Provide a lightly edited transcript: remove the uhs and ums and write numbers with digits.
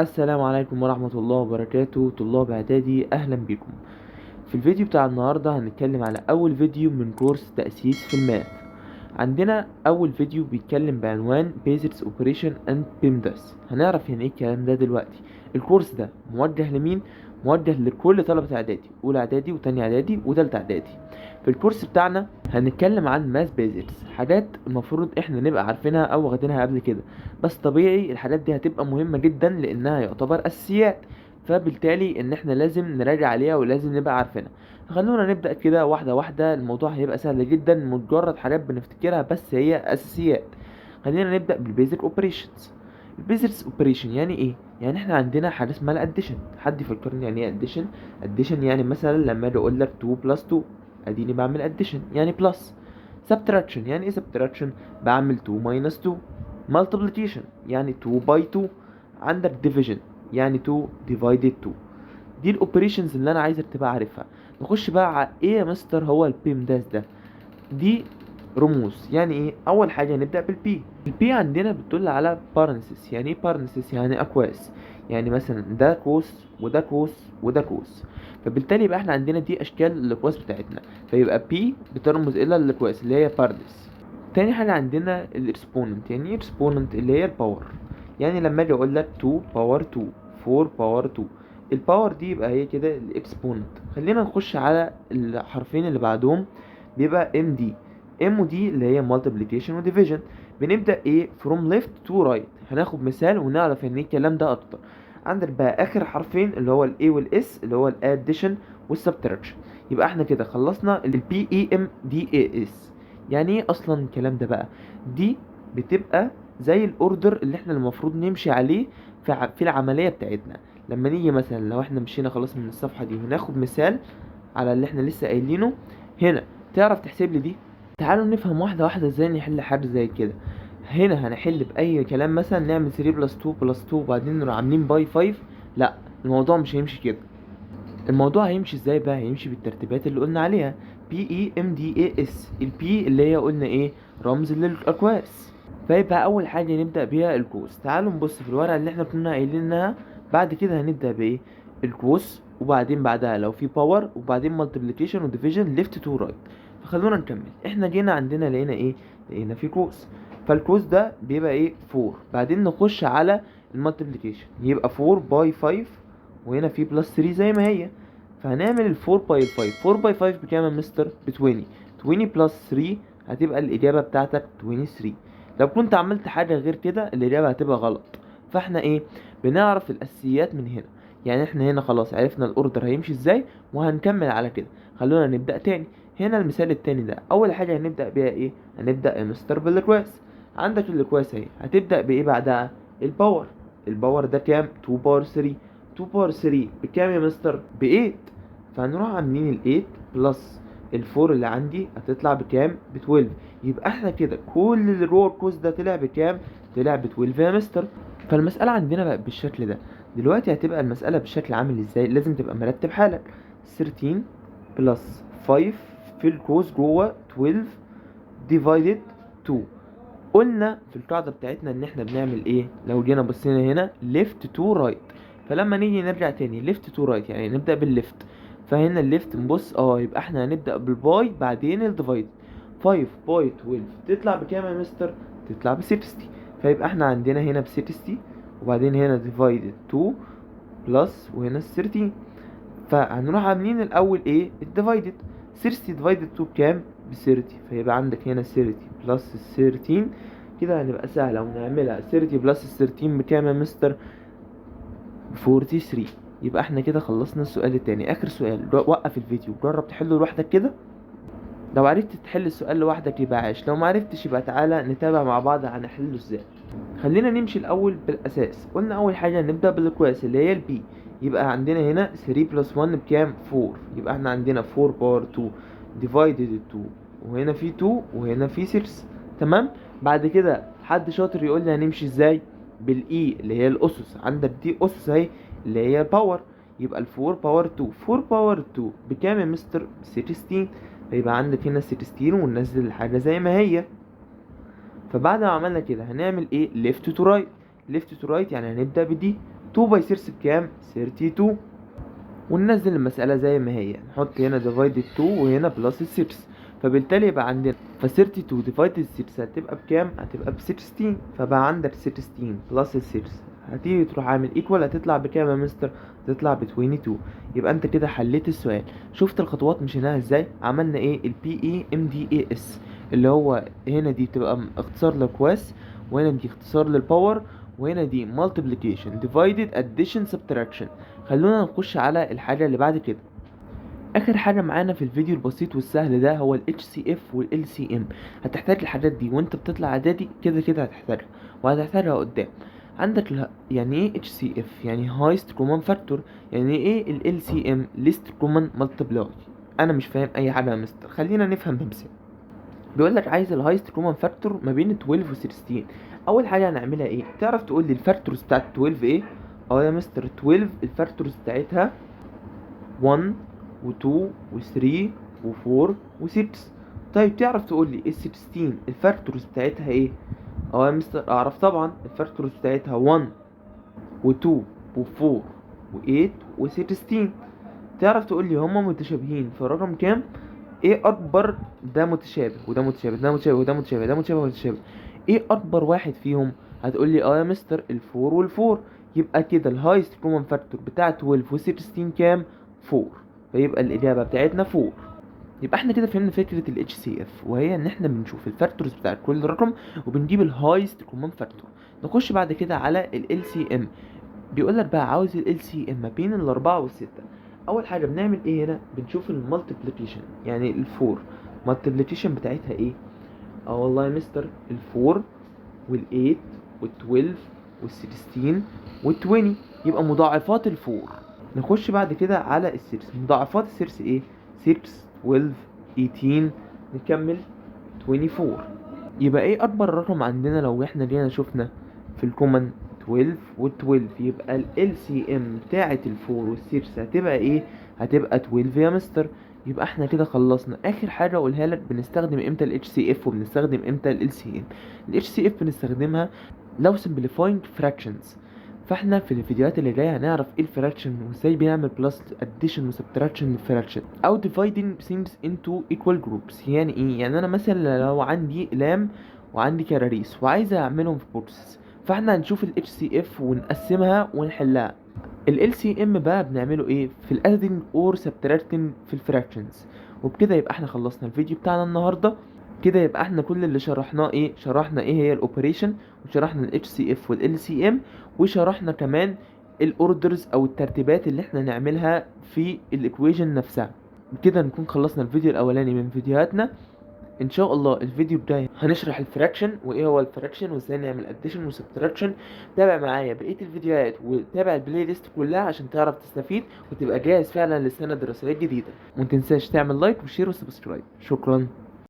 السلام عليكم ورحمة الله وبركاته. طلاب اعدادي اهلا بكم. في الفيديو بتاع النهاردة هنتكلم على اول فيديو من كورس تأسيس في الماث. عندنا اول فيديو بيتكلم بعنوان Basics Operation and PEMDAS. هنعرف يعني ايه الكلام ده دلوقتي. الكورس ده موجه لمين؟ موجه لكل طلبة اعدادي، اولى اعدادي وتانية اعدادي وتالتة اعدادي. في الكورس بتاعنا هنتكلم عن ماث بيزكس، حاجات المفروض احنا نبقى عارفينها او واخدينها قبل كده، بس طبيعي الحاجات دي هتبقى مهمة جدا لانها يعتبر اساسيات، فبالتالي ان احنا لازم نراجع عليها ولازم نبقى عارفينها. خلونا نبدأ كده واحدة واحدة، الموضوع هيبقى سهل جدا، مجرد حاجات بنفتكرها بس هي اساسيات. خلينا نبدأ بالبيزك اوبريشنز. البيزكس اوبريشن يعني ايه؟ يعني احنا عندنا حاجه اسمها الاديشن. حد يفكرني يعني ايه اديشن؟ اديشن يعني مثلا لما اجي اقول لك 2 بلس 2، اديني بعمل اديشن يعني بلس. سبتراكشن يعني ايه سبتراكشن؟ بعمل 2 ماينس 2. مالتيبليكيشن يعني 2 باي 2. عندك ديفيجن يعني 2 ديفايدد 2. دي الاوبريشنز اللي انا عايزك تبقى عارفها. نخش بقى على ايه يا مستر هو البيم داس ده. دي رموز. يعني ايه؟ اول حاجه نبدا بالبي. البي عندنا بتدل على بارنسس. يعني ايه بارنسس؟ يعني اكواس. يعني مثلا ده قوس وده قوس وده قوس، فبالتالي يبقى احنا عندنا دي اشكال الاقواس بتاعتنا، فيبقى بي بترمز الى الاقواس اللي هي بارنس. تاني حاجه عندنا الاكسبوننت. يعني ايه اكسبوننت؟ اللي هي الباور. يعني لما اجي اقول لك 2 باور 2، 4 باور 2، الباور دي يبقى هي كده الاكسبوننت. خلينا نخش على الحرفين اللي بعدهم، بيبقى ام دي. ام ودي اللي هي multiplication و division. بنبدأ ايه from left to right. هناخد مثال ونعرف ان ايه الكلام ده اكتر. عندك بقى اخر حرفين اللي هو ال A وال S اللي هو ال addition وال subtraction. يبقى احنا كده خلصنا ال PEMDAS. يعني ايه اصلا الكلام ده بقى؟ دي بتبقى زي الاوردر اللي احنا المفروض نمشي عليه في العملية بتاعتنا. لما نيجي مثلا لو احنا مشينا خلاص من الصفحة دي وناخد مثال على اللي احنا لسه قايلينه هنا، تعرف تحسب لي دي؟ تعالوا نفهم واحدة واحدة ازاي نحل حاجة زي كده. هنا هنحل بأي كلام، مثلا نعمل 3 بلس 2 بلس 2 وبعدين نروح عاملين باي 5. لا، الموضوع مش هيمشي كده. الموضوع هيمشي ازاي بقى؟ هيمشي بالترتيبات اللي قلنا عليها. PEMDAS. البي اللي هي قلنا ايه؟ رمز للأقواس. فيبقى أول حاجة نبدأ بيها القوس. تعالوا نبص في الورقة اللي احنا كنا قايلينها. بعد كده هنبدأ بايه؟ القوس، وبعدين بعدها لو في باور، وبعدين مالتيبليكيشن وديفيجن ليفت تو رايت. فخلونا نكمل. احنا جينا عندنا لقينا ايه؟ لقينا في قوس. فالقوس ده بيبقى ايه؟ 4. بعدين نخش على المالتيبليكيشن، يبقى 4 باي 5، وهنا في بلس 3 زي ما هي. فهنعمل ال 4 باي 5. 4 باي 5 بكام يا مستر؟ ب 20. 20 بلس 3 هتبقى الإجابة بتاعتك 23. لو كنت عملت حاجة غير كده الإجابة هتبقى غلط. فاحنا ايه؟ بنعرف الأساسيات من هنا. يعني احنا هنا خلاص عرفنا الأوردر هيمشي ازاي، وهنكمل على كده. خلونا نبدأ تاني. هنا المثال التاني ده أول حاجة هنبدأ بيها ايه؟ هنبدأ يا مستر بالإكواس. عندك الإكواس اهي، هتبدأ بإيه بعدها؟ الباور. الباور ده كام؟ 2 باور 3. 2 باور 3 بكام يا مستر؟ ب 8. فهنروح عاملين ال 8 بلس ال 4 اللي عندي هتطلع بكام؟ ب 12. يبقى احنا كده كل الرو كوز ده طلع بكام؟ طلع ب 12 يا مستر. فالمسألة عندنا بقى بالشكل ده. دلوقتي هتبقى المسألة بالشكل عامل ازاي؟ لازم تبقى مرتب حالك. 13 بلس 5 في الكوز جوه 12 ديفايدد 2. قلنا في القاعدة بتاعتنا ان احنا بنعمل ايه؟ لو جينا بصينا هنا left to right. فلما نيجي نرجع تاني left to right يعني نبدأ بالليفت. فهنا الليفت نبص يبقى احنا هنبدأ بالباي بعدين الديفايد. 5 باي 12 تطلع بكام يا مستر؟ تطلع ب 60. فيبقى احنا عندنا هنا ب 60، وبعدين هنا divided 2 بلس وهنا 13. فهنروح عاملين الاول ايه؟ الديفايدد. 60 ديفايدد 2 بكام؟ ب 30. فيبقى عندك هنا 30 بلس 13. كده هنبقى سهله ونعملها. 30 بلس 13 بكام يا مستر؟ 43. يبقى احنا كده خلصنا السؤال التاني. اخر سؤال، وقف الفيديو جرب تحله لوحدك كده. لو عرفت تحل السؤال لوحدك يبقى عاش، لو معرفتش يبقى تعالى نتابع مع بعض هنحله ازاي. خلينا نمشي الاول بالاساس. قلنا اول حاجه نبدا بالاكواس اللي هي البي. يبقى عندنا هنا 3 بلس 1 بكام؟ 4. يبقى احنا عندنا 4 باور 2 ديفايدد 2، وهنا في 2 وهنا في 6. تمام. بعد كده حد شاطر يقول لي هنمشي ازاي؟ بالاي اللي هي الاسس. عندك دي اسس اهي اللي هي الباور. يبقى ال 4 باور 2. 4 باور 2 بكام يا مستر؟ 16. فيبقى عندك هنا 16 وننزل الحاجه زي ما هي. فبعد ما عملنا كده هنعمل ايه؟ ليفت تو رايت. ليفت تو رايت يعني هنبدا بدي. 2 باي 6 بكام؟ 32. وننزل المسألة زي ما هي، نحط هنا divided 2 وهنا plus 6. فبالتالي يبقى عندنا 32 divided 6 هتبقى بكام؟ هتبقى ب 16. فبقى عندك 16 plus 6 هتيجي تروح عامل equal، هتطلع بكام يا مستر؟ هتطلع ب 22. يبقى انت كده حليت السؤال. شفت الخطوات مشيناها ازاي؟ عملنا ايه؟ ال PEMDAS اللي هو هنا دي بتبقى اختصار للكواس، وهنا دي اختصار للباور، وهنا دي multiplication divided addition subtraction. خلونا نخش على الحاجة اللي بعد كده. اخر حاجة معانا في الفيديو البسيط والسهل ده هو ال HCF وال LCM. هتحتاج الحاجات دي وانت بتطلع اعدادي، كده كده هتحتاجها وهتحتاجها قدام. عندك يعني ايه HCF؟ يعني highest common factor. يعني ايه ال LCM؟ least common multiply. انا مش فاهم اي حاجة يا مستر، خلينا نفهم بمثال. بيقول لك عايز الهايست كومن فاكتور ما بين 12 و 16. اول حاجه هنعملها ايه؟ تعرف تقول لي الفاكتورز بتاعت 12 ايه؟ يا مستر 12 الفاكتورز بتاعتها 1 و2 و3 و4 و6. طيب تعرف تقول لي ال 16 الفاكتورز بتاعتها ايه؟ يا مستر اعرف طبعا، الفاكتورز بتاعتها 1 و2 و4 و8 و16. تعرف تقول لي هما متشابهين في رقم كام؟ ايه اكبر؟ ده متشابه وده متشابه، ده متشابه وده متشابه، ده متشابه وده متشابه. ايه اكبر واحد فيهم؟ هتقول لي يا مستر الفور والفور. يبقى كده الهايست كومن فاكتور بتاع 12 و 16 كام؟ 4. فيبقى الاجابه بتاعتنا 4. يبقى احنا كده فهمنا فكره ال HCF، وهي ان احنا بنشوف الفاكتورز بتاع كل رقم وبنجيب الهايست كومن فاكتور. نخش بعد كده على ال LCM. بيقول لك بقى عاوز ال LCM ما بين الأربعة والستة. أول حاجة بنعمل إيه هنا؟ بنشوف المالتيبليكيشن، يعني الفور مالتيبليكيشن بتاعتها إيه؟ والله يا مستر الفور والإيت والتويلف والسكستين والتويني، يبقى مضاعفات الفور. نخش بعد كده على السيرس. مضاعفات السيرس إيه؟ 6 12 18 نكمل 24. يبقى إيه أكبر رقم عندنا لو إحنا جينا شفنا في الكومن 12 و12؟ يبقى ال LCM بتاعة الفور والسيرس هتبقى ايه؟ هتبقى 12 يا مستر. يبقى احنا كده خلصنا. اخر حاجة اقولها لك، بنستخدم امتى ال HCF وبنستخدم امتى ال LCM. ال HCF بنستخدمها لو simplifying fractions. فاحنا في الفيديوهات اللي جايه هنعرف ايه الفراكشن وازاي بنعمل بلس اديشن وسبتراكشن للفراكشن، او dividing things into equal groups. يعني ايه؟ يعني انا مثلا لو عندي لام وعندي كراريس وعايز اعملهم في بورسز، فاحنا هنشوف ال HCF ونقسمها ونحلها. ال LCM بقى بنعمله ايه؟ في ال adding or subtracting في الفراكشنز. وبكده يبقى احنا خلصنا الفيديو بتاعنا النهارده. كده يبقى احنا كل اللي شرحناه ايه؟ شرحنا ايه هي الاوبريشن، وشرحنا ال HCF وال LCM، وشرحنا كمان الاوردرز او الترتيبات اللي احنا نعملها في الايكويشن نفسها. كده نكون خلصنا الفيديو الاولاني من فيديوهاتنا. ان شاء الله الفيديو الجاي هنشرح الفراكشن وايه هو الفراكشن وازاي نعمل اديشن وسبتراكشن. تابع معايا بقيه الفيديوهات وتابع البلاي ليست كلها عشان تعرف تستفيد وتبقى جاهز فعلا للسنه الدراسيه الجديده. ومتنساش تعمل لايك وشير وسبسكرايب. شكرا.